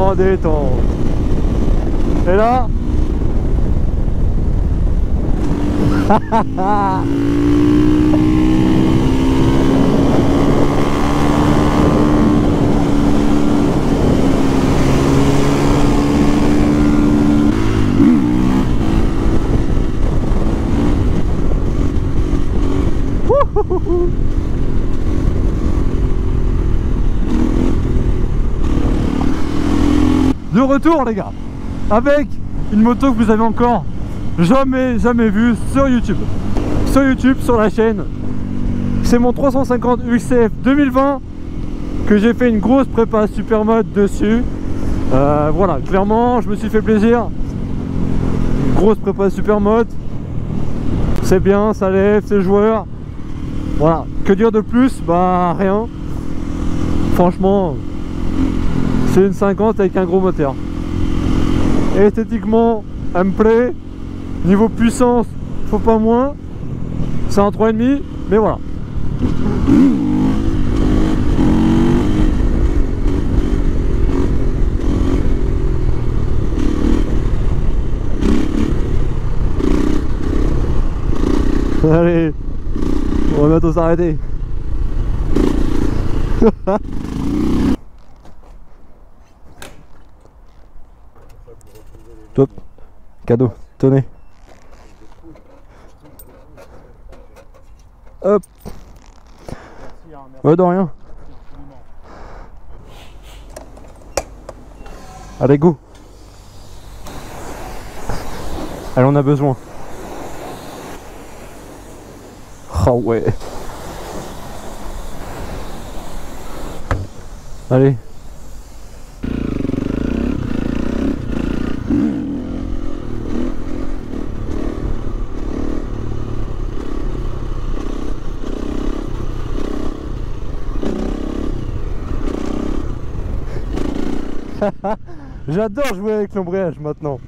en détente. Et là de retour les gars, avec une moto que vous avez encore jamais vue sur YouTube. Sur la chaîne, c'est mon 350 UXF 2020 que j'ai fait une grosse prépa super mode dessus. Voilà, clairement je me suis fait plaisir. Grosse prépa super mode, c'est bien, ça lève, c'est joueur. Voilà, que dire de plus? Bah rien. Franchement, c'est une 50 avec un gros moteur. Et esthétiquement, elle me plaît. Niveau puissance, faut pas moins. C'est un 3,5, mais voilà. Allez, on va bientôt s'arrêter. Top, cadeau, tenez. Hop. Ouais, de rien. Allez, go. Elle en a besoin. Oh ouais. Allez. J'adore jouer avec l'embrayage maintenant.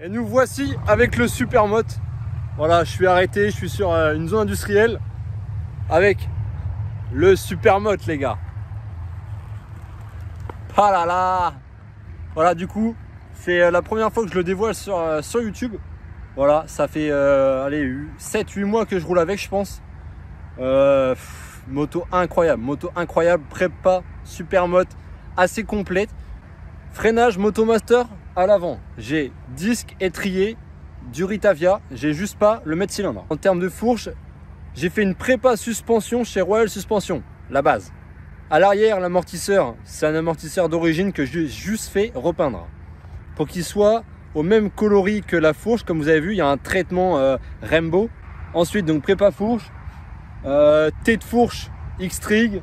Et nous voici avec le Supermoto. Voilà, je suis arrêté, je suis sur une zone industrielle avec le Supermoto les gars. Ah là là. Voilà, du coup, c'est la première fois que je le dévoile sur YouTube. Voilà, ça fait allez, 7-8 mois que je roule avec, je pense. Moto incroyable, prépa, Supermoto assez complète. Freinage Motomaster à l'avant, j'ai disque étrier du Ritavia, j'ai juste pas le mètre cylindre. En termes de fourche, j'ai fait une prépa suspension chez Royal Suspension, la base. À l'arrière, l'amortisseur, c'est un amortisseur d'origine que j'ai juste fait repeindre pour qu'il soit au même coloris que la fourche. Comme vous avez vu, il y a un traitement Rainbow. Ensuite, donc prépa fourche, tête de fourche X-Trig.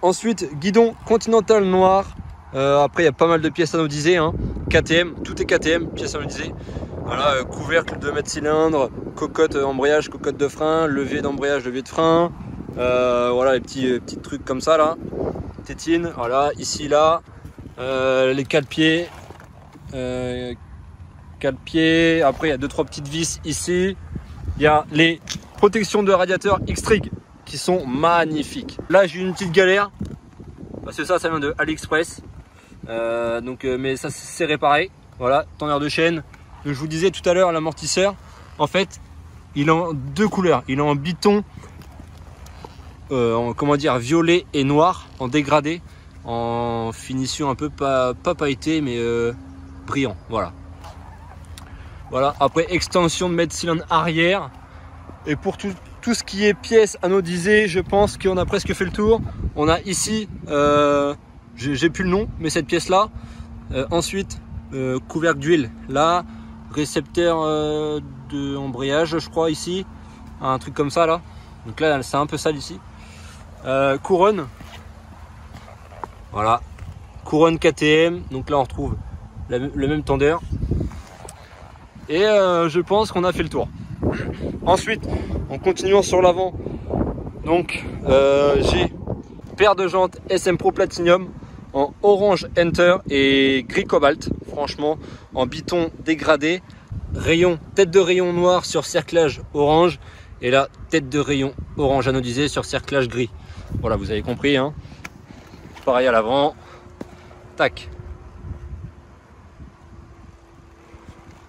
Ensuite, guidon Continental noir. Après, il y a pas mal de pièces anodisées, hein. KTM, tout est KTM, pièces anodisées. Voilà, couvercle de mètre cylindre, cocotte embrayage, cocotte de frein, levier d'embrayage, levier de frein. Voilà, les petits trucs comme ça là. Tétine, voilà, ici là. Les cale-pieds. Cale-pieds. Après, il y a 2-3 petites vis ici. Il y a les protections de radiateur X-Trig qui sont magnifiques. Là, j'ai eu une petite galère parce que ça vient de AliExpress. Mais ça c'est réparé. Voilà, tendeur de chaîne. Donc, je vous disais tout à l'heure, l'amortisseur, en fait, il est en deux couleurs. Il est en biton, comment dire, violet et noir, en dégradé, en finition un peu pas pailleté, mais brillant. Voilà. Voilà. Après, extension de mètre cylindre arrière. Et pour tout ce qui est pièces anodisées, je pense qu'on a presque fait le tour. On a ici, j'ai plus le nom, mais cette pièce là. Ensuite, couvercle d'huile là, récepteur d'embrayage, je crois, ici. Un truc comme ça, là. Donc là, c'est un peu sale ici. Couronne. Voilà. Couronne KTM. Donc là, on retrouve le même tendeur. Et je pense qu'on a fait le tour. Ensuite, en continuant sur l'avant, donc j'ai paire de jantes SM Pro Platinum en orange Enter et gris cobalt. Franchement, en biton dégradé. Rayon, tête de rayon noir sur cerclage orange. Et là, tête de rayon orange anodisé sur cerclage gris. Voilà, vous avez compris, hein. Pareil à l'avant. Tac.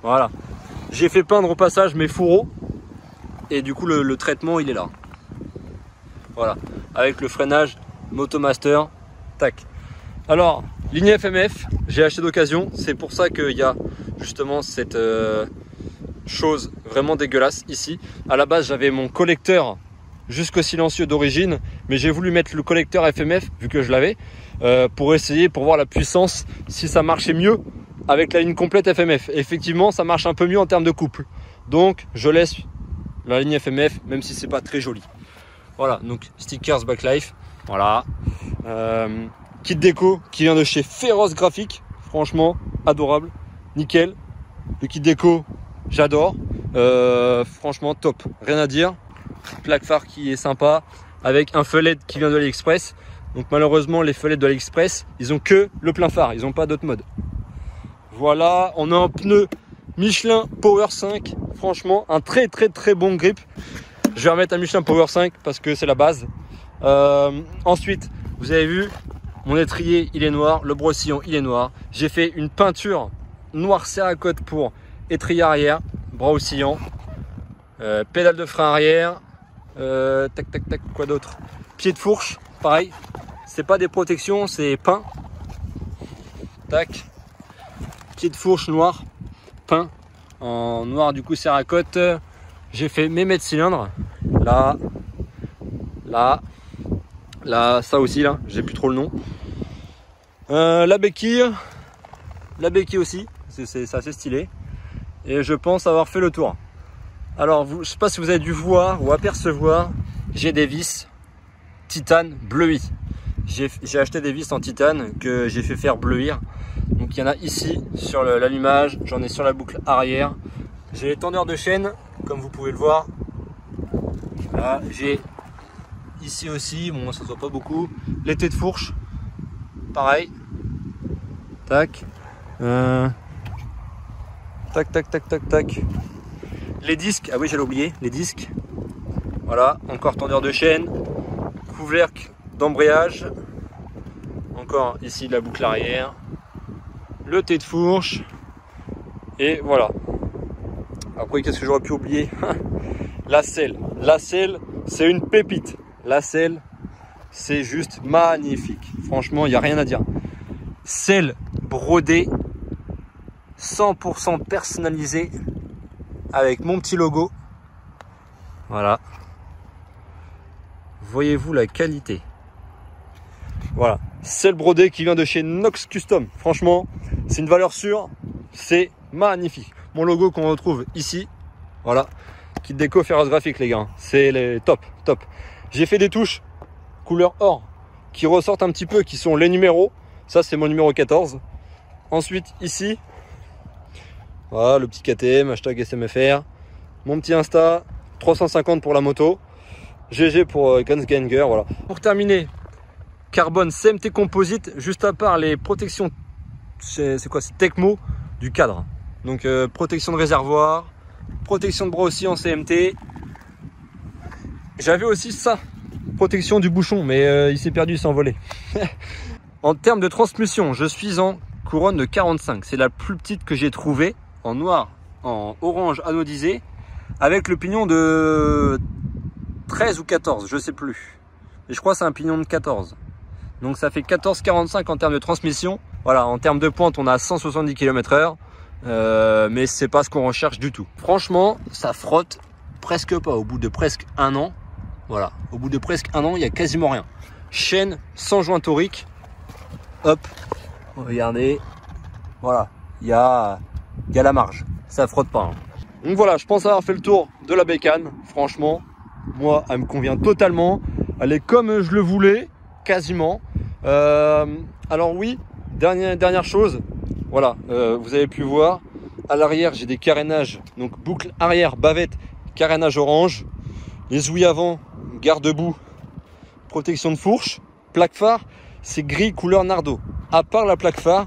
Voilà. J'ai fait peindre au passage mes fourreaux. Et du coup, le traitement, il est là. Voilà. Avec le freinage Motomaster. Tac. Alors, ligne FMF, j'ai acheté d'occasion. C'est pour ça qu'il y a justement cette chose vraiment dégueulasse ici. À la base, j'avais mon collecteur jusqu'au silencieux d'origine, mais j'ai voulu mettre le collecteur FMF vu que je l'avais pour essayer, pour voir la puissance, si ça marchait mieux avec la ligne complète FMF. Effectivement, ça marche un peu mieux en termes de couple. Donc, je laisse la ligne FMF, même si c'est pas très joli. Voilà, donc stickers Backlife. Voilà. Kit déco qui vient de chez Féroce Graphique. Franchement, adorable. Nickel. Le kit déco, j'adore. Franchement, top. Rien à dire. Plaque phare qui est sympa. Avec un feu LED qui vient de AliExpress. Donc malheureusement, les feux LED de AliExpress, ils ont que le plein phare. Ils n'ont pas d'autre mode. Voilà, on a un pneu Michelin Power 5. Franchement, un très bon grip. Je vais remettre un Michelin Power 5 parce que c'est la base. Ensuite, vous avez vu, mon étrier, il est noir. Le brossillon, il est noir. J'ai fait une peinture noir Cerakote pour étrier arrière, bras oscillant, pédale de frein arrière, tac, quoi d'autre? Pied de fourche, pareil. C'est pas des protections, c'est peint. Tac. Pied de fourche noir, peint en noir du coup Cerakote. J'ai fait mes mètres cylindres. Là, ça aussi là, j'ai plus trop le nom. La béquille aussi, c'est assez stylé. Et je pense avoir fait le tour. Alors, je sais pas si vous avez dû voir ou apercevoir, j'ai des vis titane bleuies. J'ai acheté des vis en titane que j'ai fait faire bleuir. Donc il y en a ici sur l'allumage, j'en ai sur la boucle arrière. J'ai les tendeurs de chaîne, comme vous pouvez le voir. Là, j'ai ici aussi, bon ça se voit pas beaucoup, les têtes de fourche, pareil. Tac. Tac. Les disques, ah oui j'allais oublier, les disques. Voilà, encore tendeur de chaîne, couvercle d'embrayage. Encore ici la boucle arrière. Le tête de fourche. Et voilà. Après, qu'est-ce que j'aurais pu oublier? La selle. La selle, c'est une pépite. La selle, c'est juste magnifique. Franchement, il n'y a rien à dire. Selle brodée, 100% personnalisée, avec mon petit logo. Voilà. Voyez-vous la qualité? Voilà. Selle brodée qui vient de chez Nox Custom. Franchement, c'est une valeur sûre. C'est magnifique. Mon logo qu'on retrouve ici. Voilà. Kit déco Féroce Graphique, les gars. C'est les top. J'ai fait des touches couleur or qui ressortent un petit peu, qui sont les numéros. Ça, c'est mon numéro 14. Ensuite, ici, voilà, le petit KTM, hashtag SMFR. Mon petit Insta, 350 pour la moto. GG pour Gunsganger, voilà. Pour terminer, carbone CMT composite, juste à part les protections, c'est quoi, c'est Tecmo du cadre. Donc protection de réservoir, protection de bras aussi en CMT. J'avais aussi ça, protection du bouchon, mais il s'est perdu, il s'est envolé. En termes de transmission, je suis en couronne de 45. C'est la plus petite que j'ai trouvée, en noir, en orange anodisé, avec le pignon de 13 ou 14, je sais plus. Et je crois que c'est un pignon de 14. Donc ça fait 14,45 en termes de transmission. Voilà, en termes de pointe, on a 170 km/h. Mais c'est pas ce qu'on recherche du tout. Franchement, ça frotte presque pas. Au bout de presque un an, voilà, au bout de presque un an, il y a quasiment rien. Chaîne sans joint torique. Hop, regardez. Voilà, il y a la marge. Ça frotte pas. Hein. Donc voilà, je pense avoir fait le tour de la bécane. Franchement, moi, elle me convient totalement. Elle est comme je le voulais, quasiment. Alors oui, dernière chose. Voilà, vous avez pu voir. À l'arrière, j'ai des carénages. Donc boucle arrière, bavette, carénage orange. Les ouïes avant, garde-boue, protection de fourche. Plaque phare, c'est gris couleur nardo. À part la plaque phare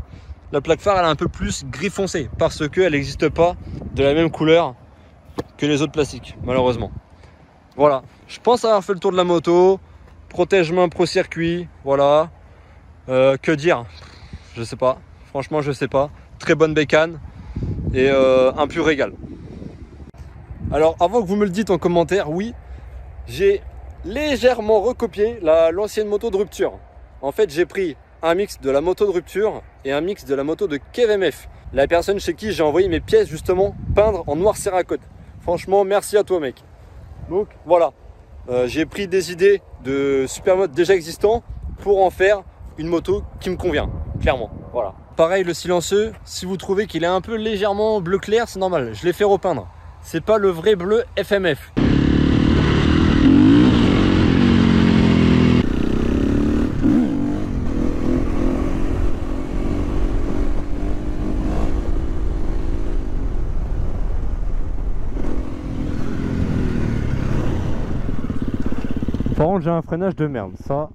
elle est un peu plus gris foncé parce qu'elle n'existe pas de la même couleur que les autres plastiques, malheureusement. Voilà, je pense avoir fait le tour de la moto. Protège-main pro circuit, voilà. Que dire? Je sais pas. Franchement, je sais pas. Très bonne bécane et un pur régal. Alors, avant que vous me le dites en commentaire, oui, j'ai légèrement recopié l'ancienne moto de rupture. En fait, j'ai pris un mix de la moto de rupture et un mix de la moto de KevMF. La personne chez qui j'ai envoyé mes pièces justement peindre en noir céracote. Franchement, merci à toi mec. Donc voilà, j'ai pris des idées de supermodes déjà existants pour en faire une moto qui me convient, clairement. Voilà. Pareil, le silencieux, si vous trouvez qu'il est un peu légèrement bleu clair, c'est normal, je l'ai fait repeindre. C'est pas le vrai bleu FMF. Par contre, j'ai un freinage de merde, ça